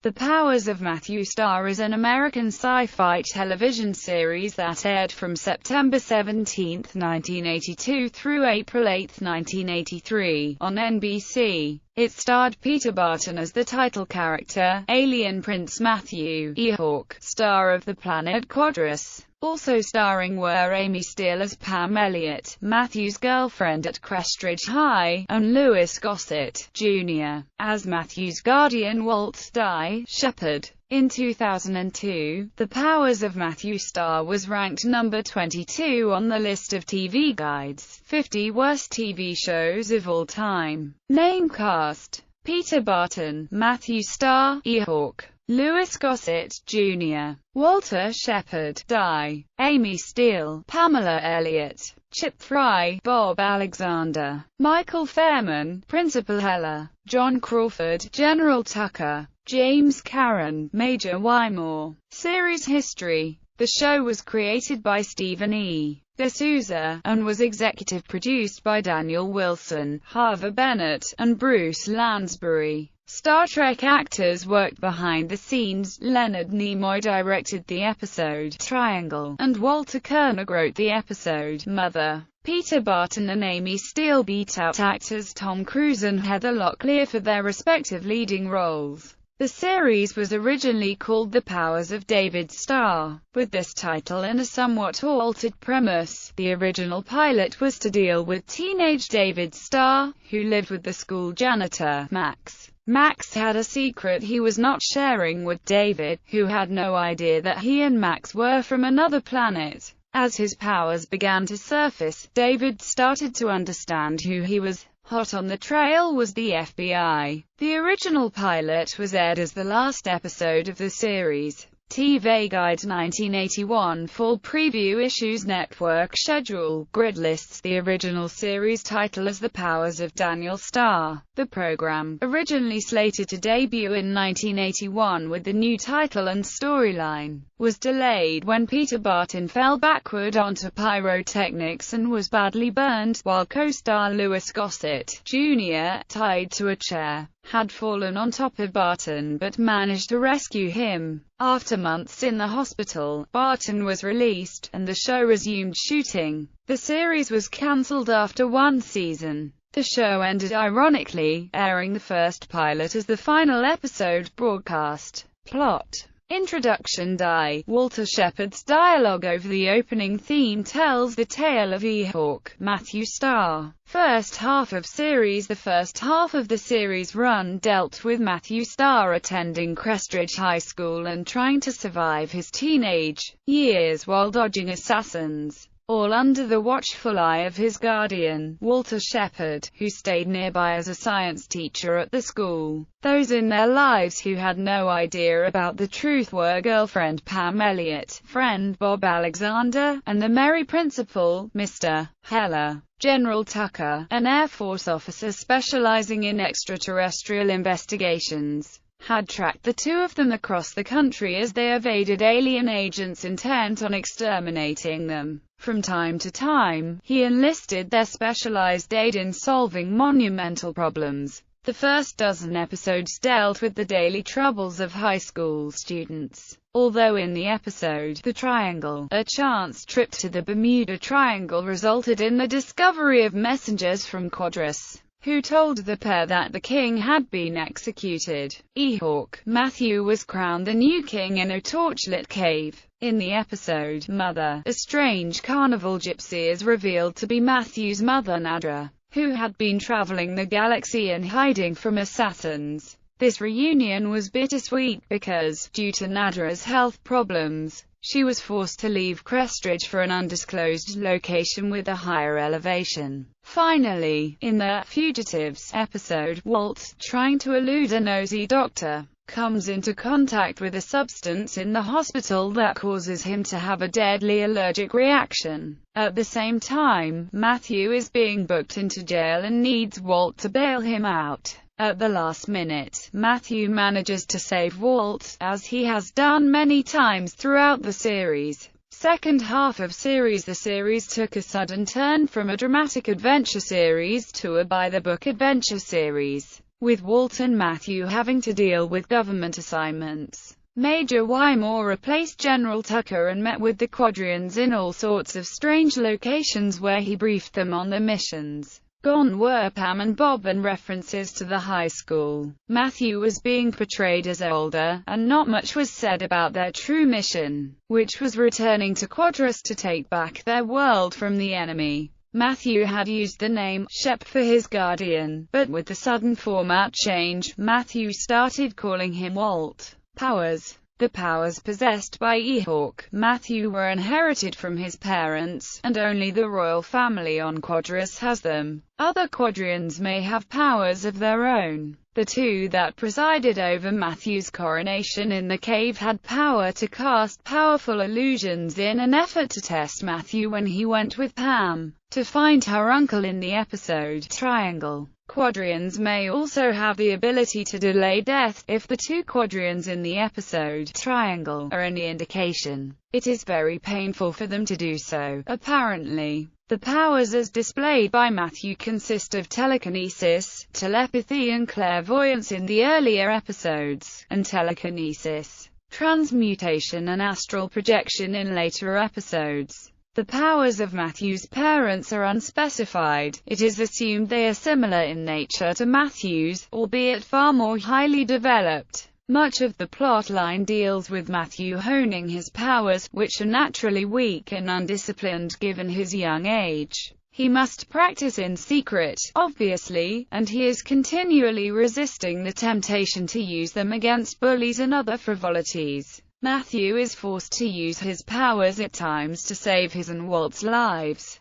The Powers of Matthew Star is an American sci-fi television series that aired from September 17, 1982 through April 8, 1983, on NBC. It starred Peter Barton as the title character, alien Prince Matthew E. Hawk, star of the planet Quadrus. Also starring were Amy Steele as Pam Elliott, Matthew's girlfriend at Crestridge High, and Louis Gossett, Jr., as Matthew's guardian Walt Die Shepard. In 2002, The Powers of Matthew Star was ranked number 22 on the list of TV Guide's 50 Worst TV Shows of All Time. Name cast: Peter Barton, Matthew Star, E. Hawk, Louis Gossett, Jr., Walter Shepard, Die, Amy Steele, Pamela Elliott, Chip Fry, Bob Alexander, Michael Fairman, Principal Heller, John Crawford, General Tucker, James Karen, Major Wymore. Series history: the show was created by Stephen E. D'Souza, and was executive produced by Daniel Wilson, Harvey Bennett, and Bruce Lansbury. Star Trek actors worked behind the scenes. Leonard Nimoy directed the episode Triangle, and Walter Koenig wrote the episode Mother. Peter Barton and Amy Steele beat out actors Tom Cruise and Heather Locklear for their respective leading roles. The series was originally called The Powers of David Starr. With this title and a somewhat altered premise, the original pilot was to deal with teenage David Starr, who lived with the school janitor, Max. Max had a secret he was not sharing with David, who had no idea that he and Max were from another planet. As his powers began to surface, David started to understand who he was. Hot on the trail was the FBI. The original pilot was aired as the last episode of the series. TV Guide 1981 Fall Preview Issues Network Schedule Grid lists the original series title as The Powers of Daniel Starr. The program, originally slated to debut in 1981 with the new title and storyline, was delayed when Peter Barton fell backward onto pyrotechnics and was badly burned, while co-star Louis Gossett, Jr., tied to a chair, had fallen on top of Barton but managed to rescue him. After months in the hospital, Barton was released, and the show resumed shooting. The series was cancelled after one season. The show ended ironically, airing the first pilot as the final episode broadcast. Plot: Introduction. Die. Walter Shepard's dialogue over the opening theme tells the tale of E. Hawk, Matthew Star. First half of series. The first half of the series run dealt with Matthew Star attending Crestridge High School and trying to survive his teenage years while dodging assassins, all under the watchful eye of his guardian, Walter Shepard, who stayed nearby as a science teacher at the school. Those in their lives who had no idea about the truth were girlfriend Pam Elliott, friend Bob Alexander, and the merry principal, Mr. Heller. General Tucker, an Air Force officer specializing in extraterrestrial investigations, had tracked the two of them across the country as they evaded alien agents intent on exterminating them. From time to time, he enlisted their specialized aid in solving monumental problems. The first dozen episodes dealt with the daily troubles of high school students. Although in the episode The Triangle, a chance trip to the Bermuda Triangle resulted in the discovery of messengers from Quadrus, who told the pair that the king had been executed. E. Hawk, Matthew was crowned the new king in a torchlit cave. In the episode Mother, a strange carnival gypsy is revealed to be Matthew's mother Nadra, who had been traveling the galaxy and hiding from assassins. This reunion was bittersweet because, due to Nadra's health problems, she was forced to leave Crestridge for an undisclosed location with a higher elevation. Finally, in the Fugitives episode, Walt, trying to elude a nosy doctor, comes into contact with a substance in the hospital that causes him to have a deadly allergic reaction. At the same time, Matthew is being booked into jail and needs Walt to bail him out. At the last minute, Matthew manages to save Walt, as he has done many times throughout the series. Second half of series. The series took a sudden turn from a dramatic adventure series to a by-the-book adventure series. with Walt and Matthew having to deal with government assignments. Major Wymore replaced General Tucker and met with the Quadrians in all sorts of strange locations where he briefed them on their missions. Gone were Pam and Bob, and references to the high school. Matthew was being portrayed as older, and not much was said about their true mission, which was returning to Quadras to take back their world from the enemy. Matthew had used the name Shep for his guardian, but with the sudden format change, Matthew started calling him Walt. Powers. The powers possessed by Ehawk, Matthew, were inherited from his parents, and only the royal family on Quadras has them. Other Quadrians may have powers of their own. The two that presided over Matthew's coronation in the cave had power to cast powerful illusions in an effort to test Matthew when he went with Pam to find her uncle in the episode Triangle. Quadrians may also have the ability to delay death. If the two Quadrians in the episode Triangle are any indication, it is very painful for them to do so. Apparently, the powers as displayed by Matthew consist of telekinesis, telepathy and clairvoyance in the earlier episodes, and telekinesis, transmutation and astral projection in later episodes. The powers of Matthew's parents are unspecified. It is assumed they are similar in nature to Matthew's, albeit far more highly developed. Much of the plotline deals with Matthew honing his powers, which are naturally weak and undisciplined given his young age. He must practice in secret, obviously, and he is continually resisting the temptation to use them against bullies and other frivolities. Matthew is forced to use his powers at times to save his and Walt's lives.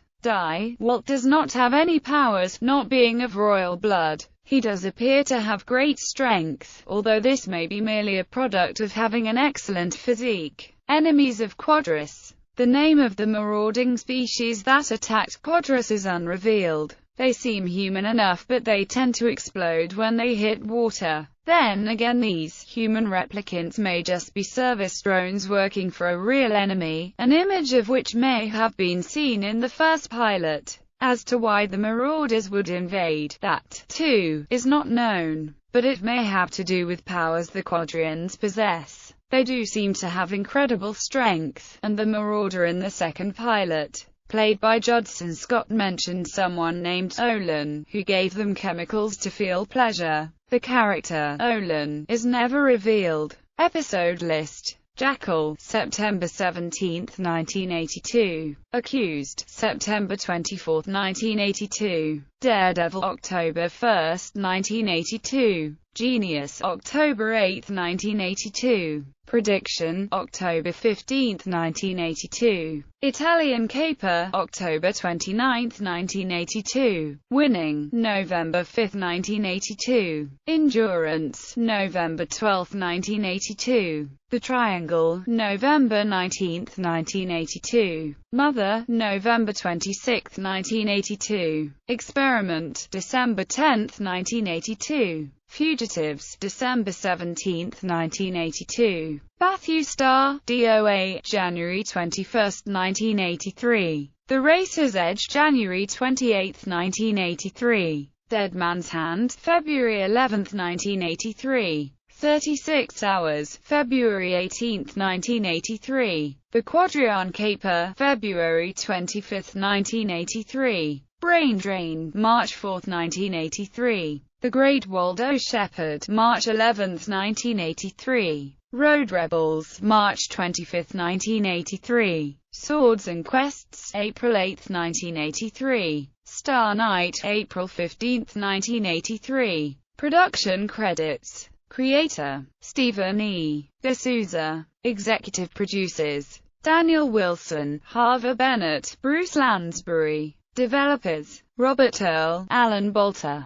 Walt does not have any powers, not being of royal blood. He does appear to have great strength, although this may be merely a product of having an excellent physique. Enemies of Quadras. The name of the marauding species that attacked Quadras is unrevealed. They seem human enough, but they tend to explode when they hit water. Then again, these human replicants may just be service drones working for a real enemy, an image of which may have been seen in the first pilot. As to why the Marauders would invade, that, too, is not known, but it may have to do with powers the Quadrians possess. They do seem to have incredible strength, and the Marauder in the second pilot, played by Judson Scott, mentioned someone named Olin, who gave them chemicals to feel pleasure. The character, Olin, is never revealed. Episode list. Jackal, September 17, 1982. Accused, September 24, 1982. Daredevil, October 1, 1982. Genius, October 8, 1982. Prediction, October 15, 1982. Italian Caper, October 29, 1982. Winning, November 5, 1982. Endurance, November 12, 1982. The Triangle, November 19, 1982. Mother, November 26, 1982. Experiment, December 10, 1982. Fugitives, December 17, 1982. Matthew Star, DOA, January 21, 1983. The Racer's Edge, January 28, 1983. Dead Man's Hand, February 11, 1983. 36 Hours, February 18, 1983. The Quadrian Caper, February 25, 1983. Brain Drain, March 4, 1983. The Great Waldo Shepherd, March 11, 1983. Road Rebels, March 25, 1983. Swords and Quests, April 8, 1983. Star Night, April 15, 1983. Production credits. Creator, Stephen E. D'Souza. Executive producers, Daniel Wilson, Harvey Bennett, Bruce Lansbury. Developers, Robert Earl, Alan Bolter.